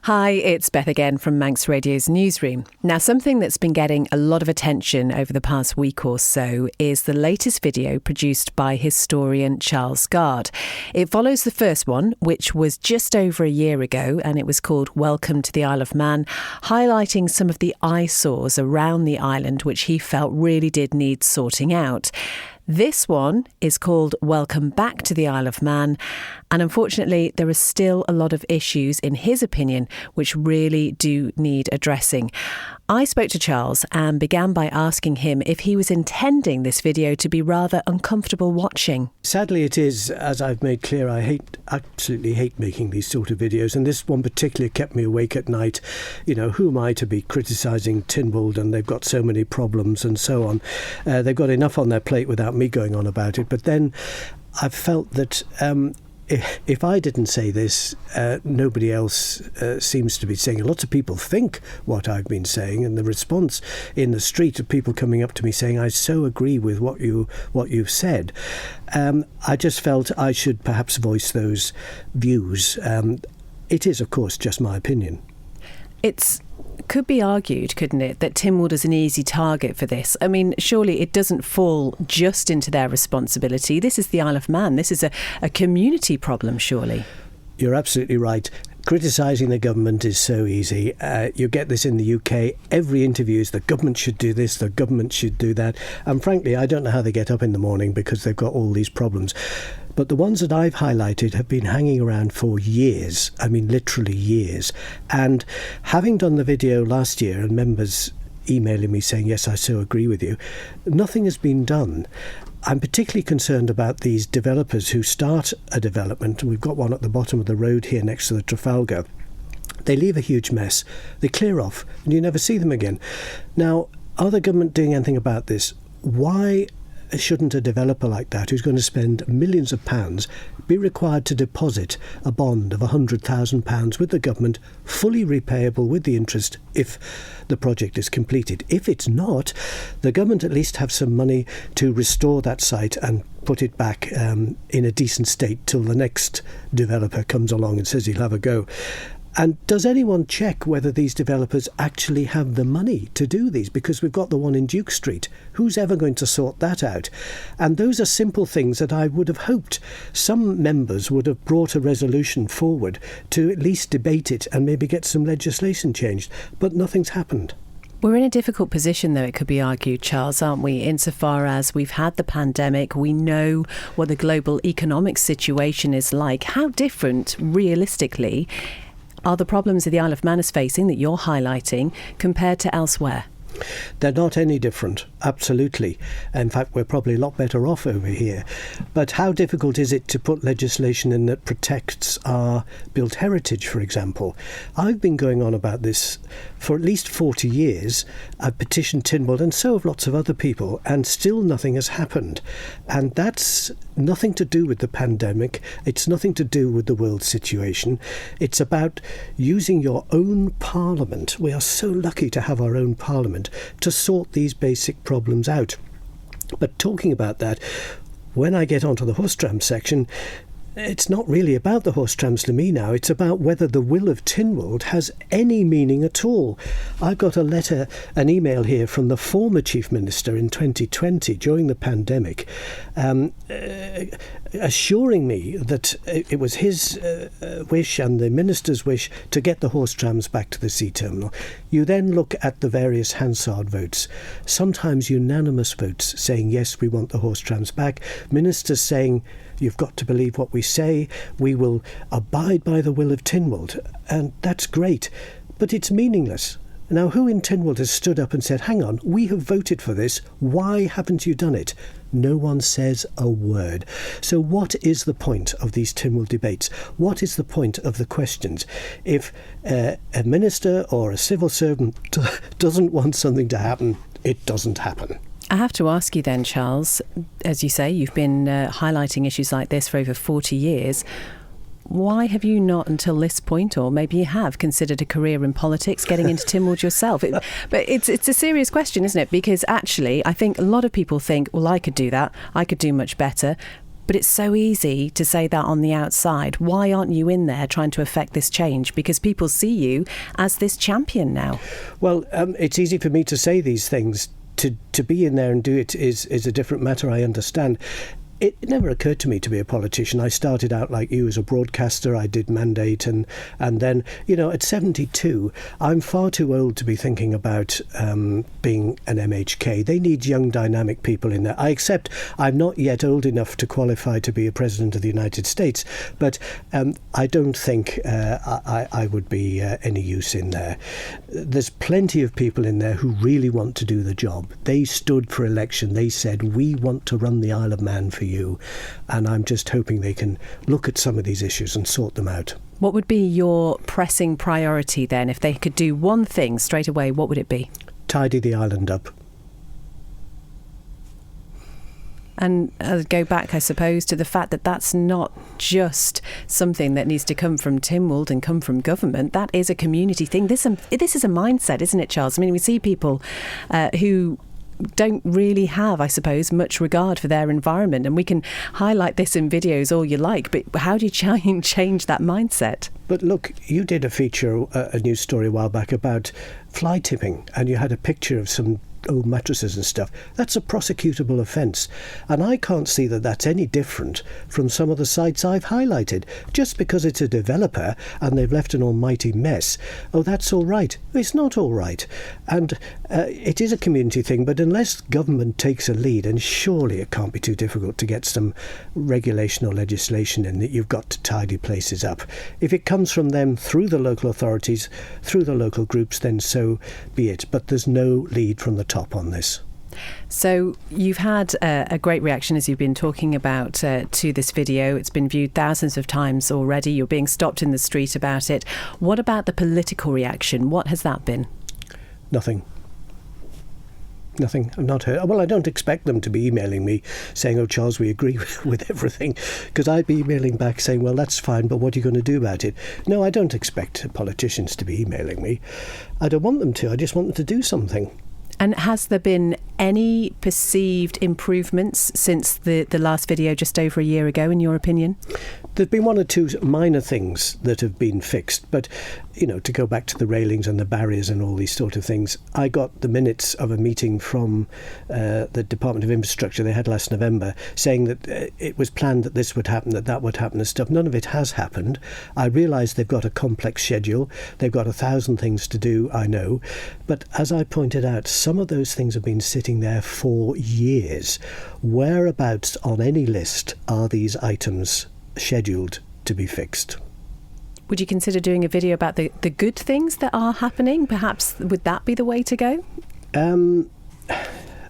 Hi, it's Beth again from Manx Radio's newsroom. Now, something that's been getting a lot of attention over the past week or so is the latest video produced by historian Charles Gard. It follows the first one, which was just over a year ago, and it was called Welcome to the Isle of Man, highlighting some of the eyesores around the island which he felt really did need sorting out. This one is called Welcome Back to the Isle of Man, and unfortunately there are still a lot of issues, in his opinion, which really do need addressing. I spoke to Charles and began by asking him if he was intending this video to be rather uncomfortable watching. Sadly it is, as I've made clear. I absolutely hate making these sort of videos, and this one particularly kept me awake at night. You know, who am I to be criticising Tynwald, and they've got so many problems and so on. They've got enough on their plate without me going on about it. But then I've felt that if I didn't say this, nobody else seems to be saying it. Lots of people think what I've been saying, and the response in the street of people coming up to me saying, I so agree with what you've said. I just felt I should perhaps voice those views. It is, of course, just my opinion. Could be argued, couldn't it, that Tynwald is an easy target for this? I mean, surely it doesn't fall just into their responsibility. This is the Isle of Man. This is a community problem, surely. You're absolutely right. Criticising the government is so easy. You get this in the UK. Every interview is the government should do this, the government should do that. And frankly, I don't know how they get up in the morning because they've got all these problems. But the ones that I've highlighted have been hanging around for years. I mean, literally years. And having done the video last year and members emailing me saying, yes, I so agree with you, nothing has been done. I'm particularly concerned about these developers who start a development, and we've got one at the bottom of the road here next to the Trafalgar. They leave a huge mess, they clear off, and you never see them again. Now, are the government doing anything about this? Why shouldn't a developer like that, who's going to spend millions of pounds, be required to deposit a bond of £100,000 with the government, fully repayable with the interest if the project is completed? If it's not, the government at least have some money to restore that site and put it back in a decent state till the next developer comes along and says he'll have a go. And does anyone check whether these developers actually have the money to do these? Because we've got the one in Duke Street. Who's ever going to sort that out? And those are simple things that I would have hoped some members would have brought a resolution forward to at least debate it and maybe get some legislation changed. But nothing's happened. We're in a difficult position, though, it could be argued, Charles, aren't we? Insofar as we've had the pandemic, we know what the global economic situation is like. How different, realistically, are the problems that the Isle of Man is facing that you're highlighting compared to elsewhere? They're not any different, absolutely. In fact, we're probably a lot better off over here. But how difficult is it to put legislation in that protects our built heritage, for example? I've been going on about this for at least 40 years. I've petitioned Tynwald, and so have lots of other people, and still nothing has happened. And that's nothing to do with the pandemic. It's nothing to do with the world situation. It's about using your own parliament. We are so lucky to have our own parliament to sort these basic problems out. But talking about that, when I get onto the horse tram section, it's not really about the horse trams to me now. It's about whether the will of Tynwald has any meaning at all. I've got a letter, an email here from the former Chief Minister in 2020 during the pandemic, assuring me that it was his wish and the Minister's wish to get the horse trams back to the sea terminal. You then look at the various Hansard votes, sometimes unanimous votes saying, yes, we want the horse trams back. Ministers saying, you've got to believe what we say. We will abide by the will of Tynwald. And that's great. But it's meaningless. Now, who in Tynwald has stood up and said, hang on, we have voted for this. Why haven't you done it? No one says a word. So what is the point of these Tynwald debates? What is the point of the questions? If a minister or a civil servant doesn't want something to happen, it doesn't happen. I have to ask you then, Charles, as you say, you've been highlighting issues like this for over 40 years. Why have you not, until this point, or maybe you have, considered a career in politics, getting into Tynwald yourself? But it's a serious question, isn't it? Because actually, I think a lot of people think, well, I could do that. I could do much better. But it's so easy to say that on the outside. Why aren't you in there trying to affect this change? Because people see you as this champion now. Well, it's easy for me to say these things. To be in there and do it is a different matter, I understand. It never occurred to me to be a politician. I started out like you as a broadcaster. I did Mandate and then, at 72, I'm far too old to be thinking about being an MHK. They need young, dynamic people in there. I accept I'm not yet old enough to qualify to be a president of the United States, but I don't think I would be any use in there. There's plenty of people in there who really want to do the job. They stood for election. They said, we want to run the Isle of Man for you. And I'm just hoping they can look at some of these issues and sort them out. What would be your pressing priority then? If they could do one thing straight away, what would it be? Tidy the island up. And I'll go back, I suppose, to the fact that that's not just something that needs to come from Tynwald and come from government. That is a community thing. This is a mindset, isn't it, Charles? I mean, we see people who don't really have, I suppose, much regard for their environment. And we can highlight this in videos all you like, but how do you change that mindset? But look, you did a feature, a news story a while back about fly tipping, and you had a picture of some old mattresses and stuff. That's a prosecutable offence. And I can't see that that's any different from some of the sites I've highlighted. Just because it's a developer and they've left an almighty mess, that's all right. It's not all right. And it is a community thing, but unless government takes a lead, and surely it can't be too difficult to get some regulation or legislation in that you've got to tidy places up. If it comes from them through the local authorities, through the local groups, then so be it. But there's no lead from the top on this. So you've had a great reaction, as you've been talking about, to this video. It's been viewed thousands of times already. You're being stopped in the street about it. What about the political reaction? What has that been? Nothing. I've not heard. Well, I don't expect them to be emailing me saying, oh, Charles, we agree with everything, because I'd be emailing back saying, well, that's fine, but what are you going to do about it? No, I don't expect politicians to be emailing me. I don't want them to. I just want them to do something. And has there been any perceived improvements since the last video just over a year ago, in your opinion? There's been one or two minor things that have been fixed, but, to go back to the railings and the barriers and all these sort of things, I got the minutes of a meeting from the Department of Infrastructure they had last November saying that it was planned that this would happen, that would happen and stuff. None of it has happened. I realise they've got a complex schedule. They've got 1,000 things to do, I know. But as I pointed out, some of those things have been sitting there for years. Whereabouts on any list are these items scheduled to be fixed? Would you consider doing a video about the good things that are happening? Perhaps would that be the way to go?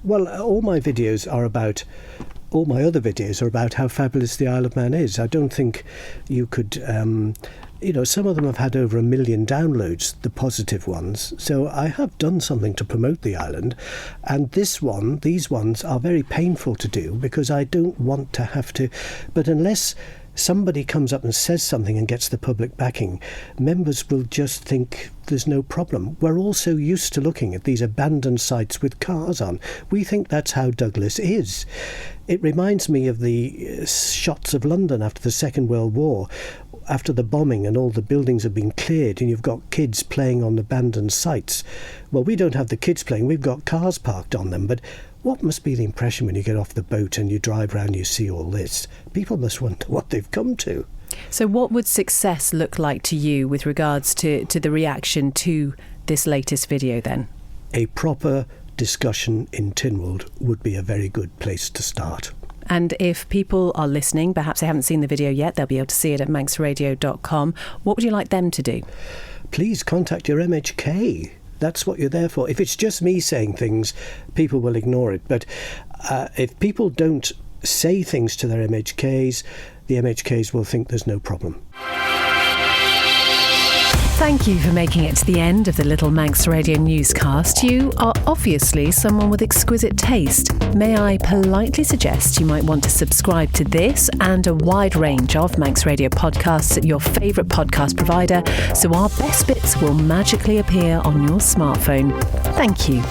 Well, all my other videos are about how fabulous the Isle of Man is. I don't think you could... some of them have had over 1 million downloads, the positive ones. So I have done something to promote the island. And these ones are very painful to do because I don't want to have to. But unless somebody comes up and says something and gets the public backing, members will just think there's no problem. We're all so used to looking at these abandoned sites with cars on. We think that's how Douglas is. It reminds me of the shots of London after the Second World War, after the bombing and all the buildings have been cleared and you've got kids playing on abandoned sites. Well, we don't have the kids playing, we've got cars parked on them, but what must be the impression when you get off the boat and you drive around and you see all this? People must wonder what they've come to. So what would success look like to you with regards to the reaction to this latest video then? A proper discussion in Tynwald would be a very good place to start. And if people are listening, perhaps they haven't seen the video yet, they'll be able to see it at manxradio.com. What would you like them to do? Please contact your MHK. That's what you're there for. If it's just me saying things, people will ignore it. But if people don't say things to their MHKs, the MHKs will think there's no problem. Thank you for making it to the end of the Little Manx Radio newscast. You are obviously someone with exquisite taste. May I politely suggest you might want to subscribe to this and a wide range of Manx Radio podcasts at your favourite podcast provider so our best bits will magically appear on your smartphone. Thank you.